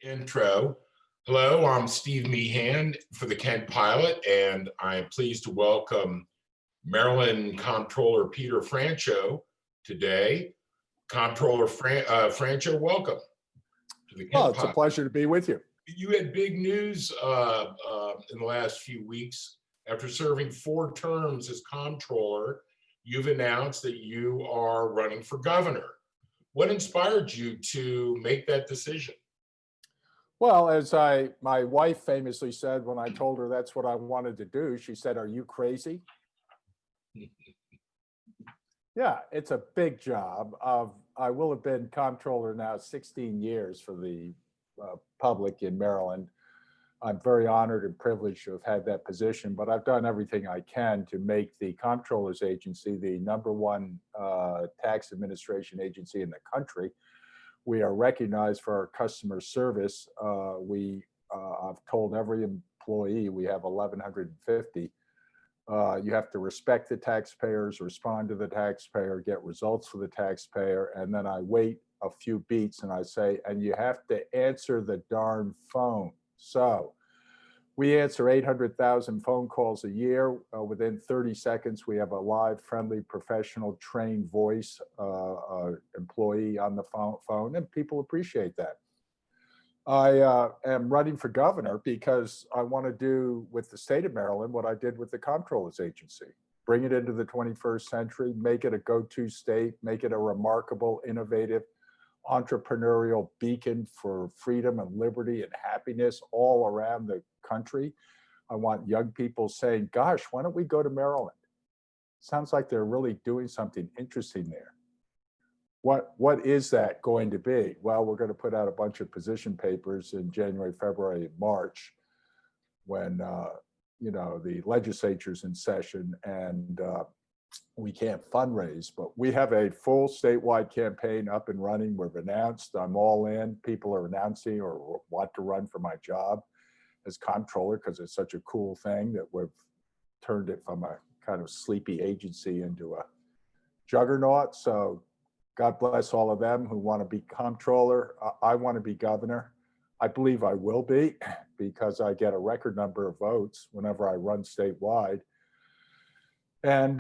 intro. Hello, I'm Steve Meehan for the Kent Pilot, and I'm pleased to welcome Maryland Comptroller Peter Franchot today. Comptroller Franchot, welcome to the Kent Well, it's Pilot. a pleasure to be with you. You had big news in the last few weeks. After serving 4 terms as comptroller, you've announced that you are running for governor. What inspired you to make that decision? Well, as my wife famously said when I told her that's what I wanted to do, she said, "Are you crazy?" Yeah, it's a big job. I will have been comptroller now 16 years for the public in Maryland. I'm very honored and privileged to have had that position, but I've done everything I can to make the Comptroller's Agency the #1 tax administration agency in the country. We are recognized for our customer service. I've told every employee, we have 1,150. You have to respect the taxpayers, respond to the taxpayer, get results for the taxpayer, and then I wait a few beats and I say, and you have to answer the darn phone. So we answer 800,000 phone calls a year. Within 30 seconds, we have a live, friendly, professional, trained voice employee on the phone, and people appreciate that. I am running for governor because I want to do with the state of Maryland what I did with the Comptroller's Agency. Bring it into the 21st century, make it a go-to state, make it a remarkable, innovative, entrepreneurial beacon for freedom and liberty and happiness all around the country. I want young people saying, gosh, why don't we go to Maryland? Sounds like they're really doing something interesting there. What is that going to be? Well, we're going to put out a bunch of position papers in January, February, and March when the legislature's in session and we can't fundraise, but we have a full statewide campaign up and running. We've announced, I'm all in. People are announcing or want to run for my job as comptroller because it's such a cool thing that we've turned it from a kind of sleepy agency into a juggernaut. So God bless all of them who want to be comptroller. I want to be governor. I believe I will be because I get a record number of votes whenever I run statewide. And,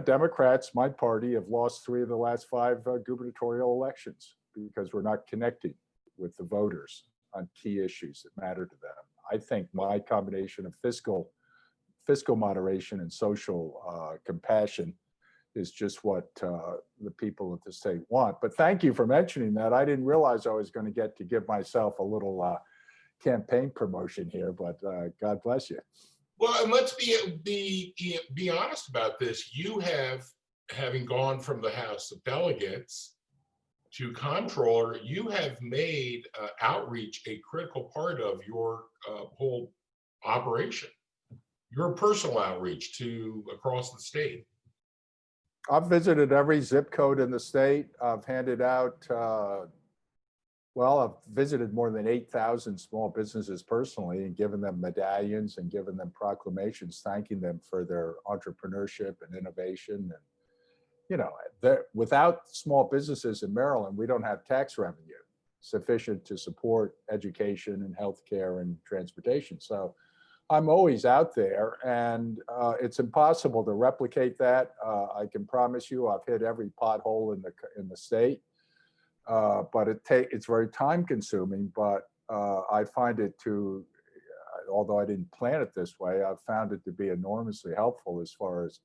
Democrats, my party, have lost 3 of the last 5 gubernatorial elections because we're not connecting with the voters on key issues that matter to them. I think my combination of fiscal moderation and social compassion is just what the people of the state want. But thank you for mentioning that. I didn't realize I was going to get to give myself a little campaign promotion here, but God bless you. Well, and let's be honest about this. You having gone from the House of Delegates to comptroller, you have made outreach a critical part of your whole operation. Your personal outreach to across the state. I've visited every zip code in the state. I've handed out, I've visited more than 8,000 small businesses personally and given them medallions and given them proclamations, thanking them for their entrepreneurship and innovation. And, without small businesses in Maryland, we don't have tax revenue sufficient to support education and healthcare and transportation. So I'm always out there, and it's impossible to replicate that. I can promise you I've hit every pothole in the state. But it's very time consuming, but I find it although I didn't plan it this way, I've found it to be enormously helpful as far as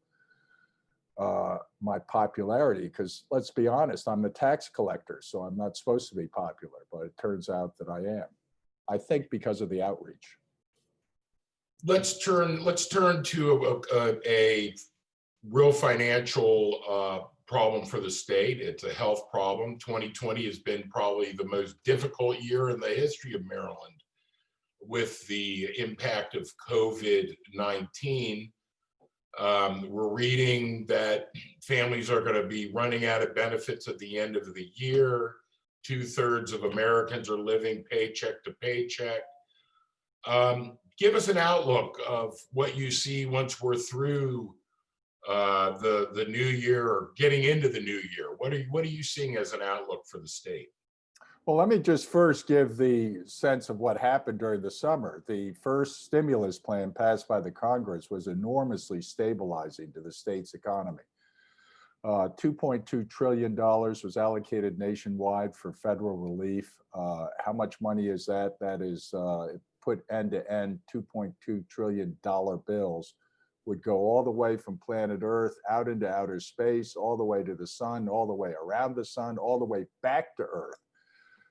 my popularity, because let's be honest, I'm the tax collector, so I'm not supposed to be popular, but it turns out that I am. I think because of the outreach. Let's turn to a real financial problem for the state. It's a health problem. 2020 has been probably the most difficult year in the history of Maryland with the impact of COVID-19. We're reading that families are going to be running out of benefits at the end of the year. 2/3 of Americans are living paycheck to paycheck. Give us an outlook of what you see once we're through the new year or getting into the new year. What are you seeing as an outlook for the state? Well, let me just first give the sense of what happened during the summer. The first stimulus plan passed by the Congress was enormously stabilizing to the state's economy. $2.2 trillion was allocated nationwide for federal relief. How much money is that? That is put end to end $2.2 trillion bills would go all the way from planet Earth out into outer space, all the way to the sun, all the way around the sun, all the way back to Earth.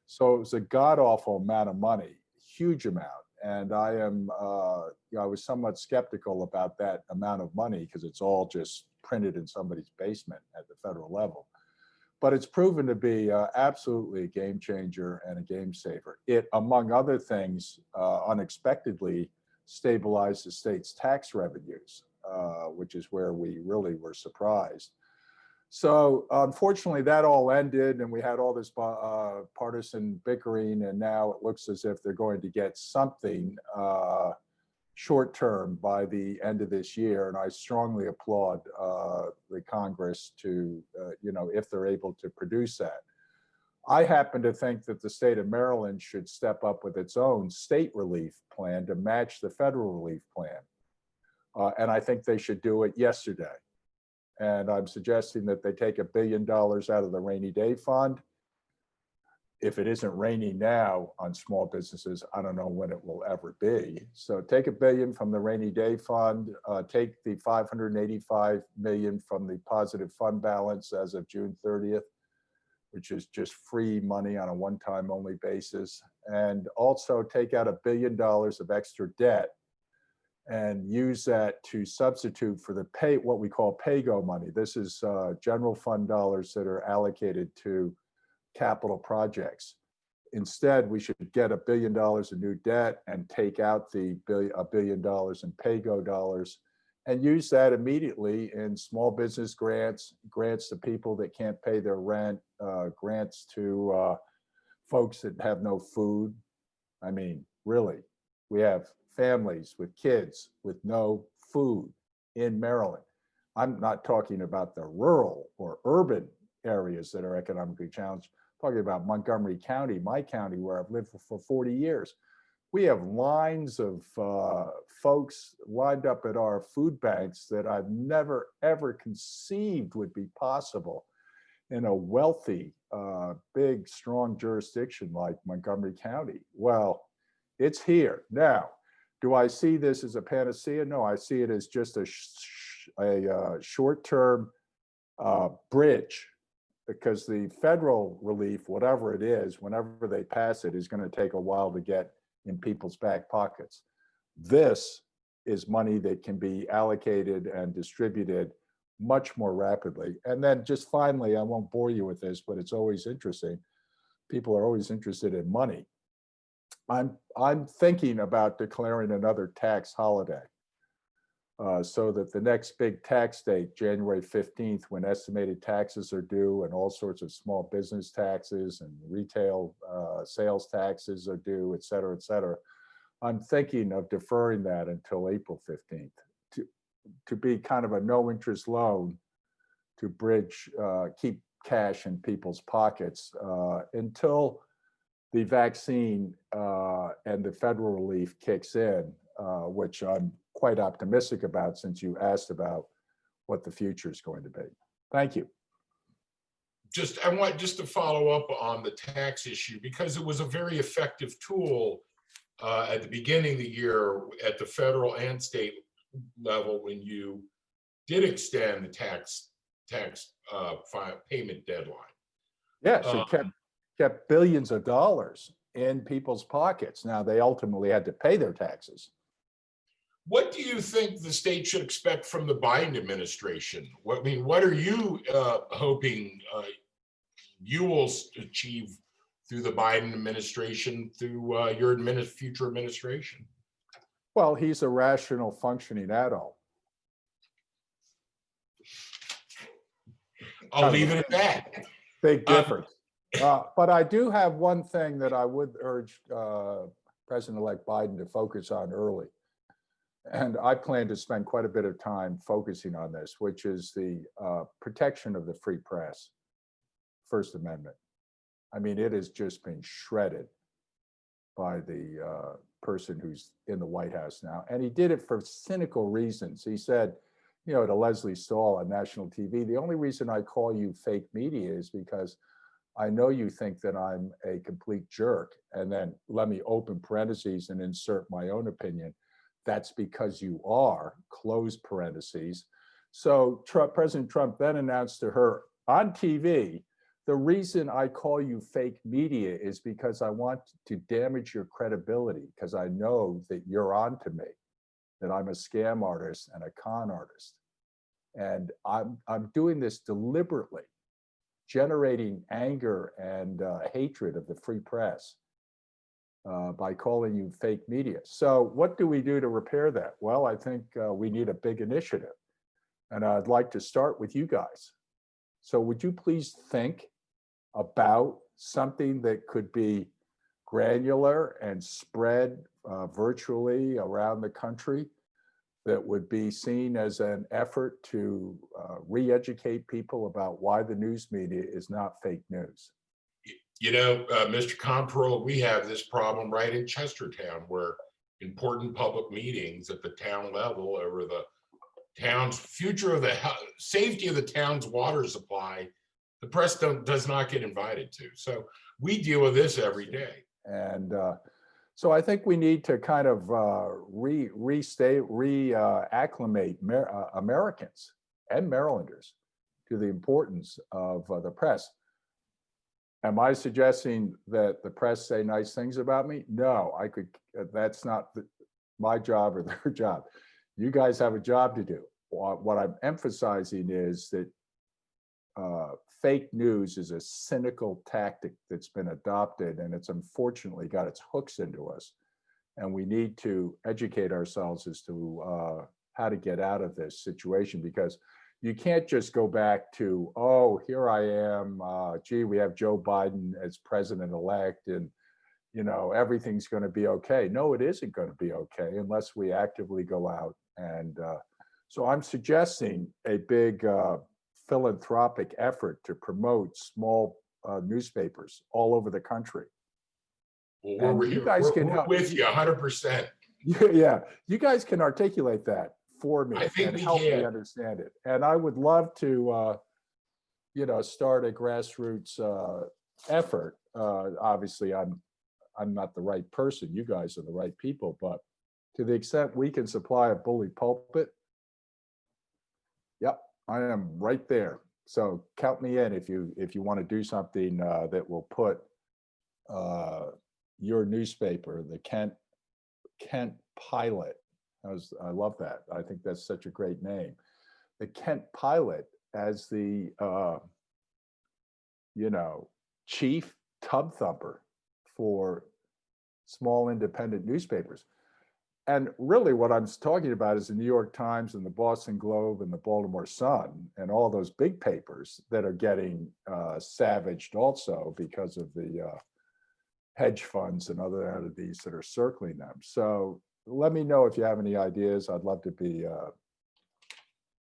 So it was a god awful amount of money, huge amount. And I was somewhat skeptical about that amount of money because it's all just printed in somebody's basement at the federal level. But it's proven to be absolutely a game changer and a game saver. It, among other things, unexpectedly stabilized the state's tax revenues, which is where we really were surprised. So unfortunately, that all ended, and we had all this partisan bickering, and now it looks as if they're going to get something short term by the end of this year. And I strongly applaud the Congress to, if they're able to produce that. I happen to think that the state of Maryland should step up with its own state relief plan to match the federal relief plan. And I think they should do it yesterday. And I'm suggesting that they take $1 billion out of the rainy day fund. If it isn't raining now on small businesses, I don't know when it will ever be. So take $1 billion from the rainy day fund, take the $585 million from the positive fund balance as of June 30th, which is just free money on a one-time only basis, and also take out $1 billion of extra debt and use that to substitute for the what we call pay-go money. This is general fund dollars that are allocated to capital projects. Instead, we should get $1 billion of new debt and take out the $1 billion in pay-go dollars and use that immediately in small business grants, grants to people that can't pay their rent, grants to folks that have no food. I mean, really, we have families with kids with no food in Maryland. I'm not talking about the rural or urban areas that are economically challenged. I'm talking about Montgomery County, my county, where I've lived for 40 years. We have lines of folks lined up at our food banks that I've never, ever conceived would be possible in a wealthy, big, strong jurisdiction like Montgomery County. Well, it's here. Now, do I see this as a panacea? No, I see it as just a short-term bridge, because the federal relief, whatever it is, whenever they pass it, is going to take a while to get in people's back pockets. This is money that can be allocated and distributed much more rapidly. And then just finally, I won't bore you with this, but it's always interesting. People are always interested in money. I'm thinking about declaring another tax holiday so that the next big tax date, January 15th, when estimated taxes are due and all sorts of small business taxes and retail sales taxes are due, et cetera, I'm thinking of deferring that until April 15th to be kind of a no interest loan to bridge, keep cash in people's pockets until the vaccine and the federal relief kicks in, which I'm quite optimistic about since you asked about what the future is going to be. Thank you. I want just to follow up on the tax issue, because it was a very effective tool at the beginning of the year at the federal and state level when you did extend the tax payment deadline. Yes, it kept billions of dollars in people's pockets. Now, they ultimately had to pay their taxes. What do you think the state should expect from the Biden administration? What are you hoping you will achieve through the Biden administration, through your future administration? Well, he's a rational, functioning adult. I'll leave it at that. Big difference. But I do have one thing that I would urge President-elect Biden to focus on early. And I plan to spend quite a bit of time focusing on this, which is the protection of the free press, First Amendment. I mean, it has just been shredded by the person who's in the White House now. And he did it for cynical reasons. He said, you know, to Leslie Stahl on national TV, the only reason I call you fake media is because I know you think that I'm a complete jerk. And then let me open parentheses and insert my own opinion. That's because you are, close parentheses. So President Trump then announced to her on TV, the reason I call you fake media is because I want to damage your credibility, because I know that you're on to me, that I'm a scam artist and a con artist. And I'm doing this deliberately, generating anger and hatred of the free press by calling you fake media. So what do we do to repair that? Well, I think we need a big initiative. And I'd like to start with you guys. So would you please think about something that could be granular and spread virtually around the country that would be seen as an effort to re-educate people about why the news media is not fake news? You know, Mr. Comptroller, we have this problem right in Chestertown where important public meetings at the town level over the town's future of the safety of the town's water supply, the press does not get invited to. So we deal with this every day. And so I think we need to kind of reacclimate Americans and Marylanders to the importance of the press. Am I suggesting that the press say nice things about me? No, I could. That's not my job or their job. You guys have a job to do. What I'm emphasizing is that fake news is a cynical tactic that's been adopted, and it's unfortunately got its hooks into us. And we need to educate ourselves as to how to get out of this situation, because you can't just go back to, oh, here I am, gee, we have Joe Biden as president-elect, and you know, everything's going to be okay. No, it isn't going to be okay unless we actively go out. And so I'm suggesting a big philanthropic effort to promote small newspapers all over the country. Well, And you guys can help. With you 100%. Yeah, you guys can articulate that for me I think and we help me can. understand it. And I would love to, you know, start a grassroots effort. Obviously, I'm not the right person. You guys are the right people, but to the extent we can supply a bully pulpit, yep, I am right there. So count me in if you want to do something that will put your newspaper, the Kent Pilot. I love that. I think that's such a great name. The Kent Pilot as the you know, chief tub thumper for small independent newspapers. And really what I'm talking about is the New York Times and the Boston Globe and the Baltimore Sun and all those big papers that are getting savaged also because of the hedge funds and other entities that are circling them. So let me know if you have any ideas. I'd love to be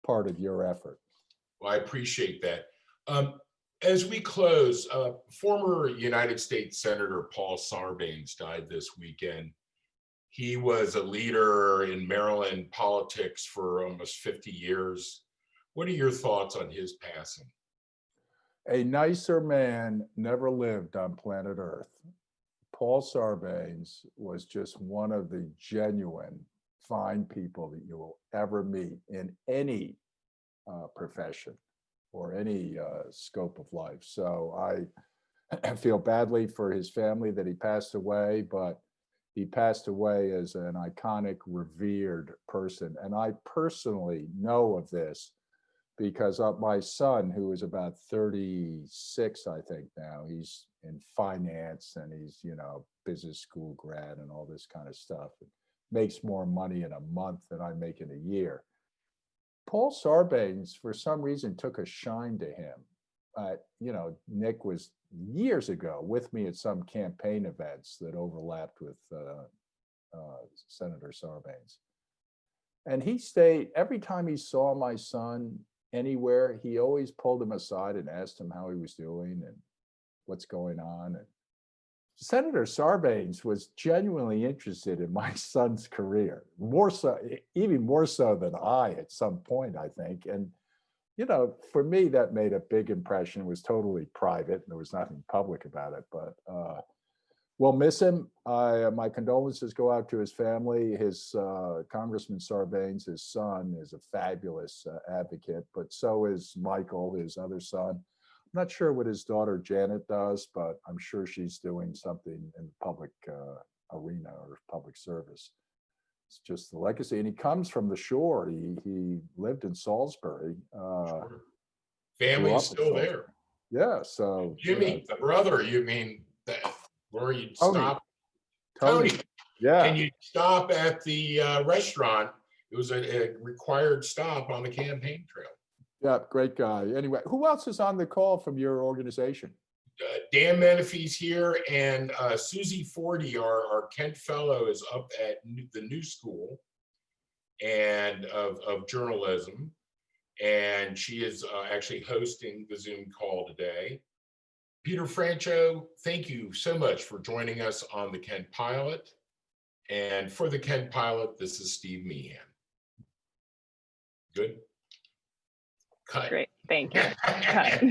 part of your effort. Well, I appreciate that. As we close, former United States Senator Paul Sarbanes died this weekend. He was a leader in Maryland politics for almost 50 years. What are your thoughts on his passing? A nicer man never lived on planet Earth. Paul Sarbanes was just one of the genuine fine people that you will ever meet in any profession or any scope of life. So I feel badly for his family that he passed away, but he passed away as an iconic, revered person. And I personally know of this because my son, who is about 36, I think now, he's in finance and he's, you know, business school grad and all this kind of stuff. Makes more money in a month than I make in a year. Paul Sarbanes, for some reason, took a shine to him. You know, Nick was years ago with me at some campaign events that overlapped with Senator Sarbanes. And he stayed, every time he saw my son anywhere, he always pulled him aside and asked him how he was doing. And what's going on. And Senator Sarbanes was genuinely interested in my son's career, more so, even more so than I at some point, I think. And, you know, for me, that made a big impression. It was totally private, and there was nothing public about it, but we'll miss him. My condolences go out to his family. His Congressman Sarbanes, his son, is a fabulous advocate, but so is Michael, his other son. I'm not sure what his daughter Janet does, but I'm sure she's doing something in the public arena or public service. It's just the legacy, and he comes from the shore. He lived in Salisbury. Sure. Grew Family up is in still Salisbury. there. Yeah, so Jimmy, the brother, you mean that where you Tony. stop? Tony, Tony, yeah. can you stop at the restaurant? It was a required stop on the campaign trail. Yeah, great guy. Anyway, who else is on the call from your organization? Dan Menefee's here, and Susie Forty, our Kent Fellow, is up at the New School and of journalism, and she is actually hosting the Zoom call today. Peter Franchot, thank you so much for joining us on the Kent Pilot. And for the Kent Pilot, this is Steve Meehan. Good. Cut. Great, thank you. Cut.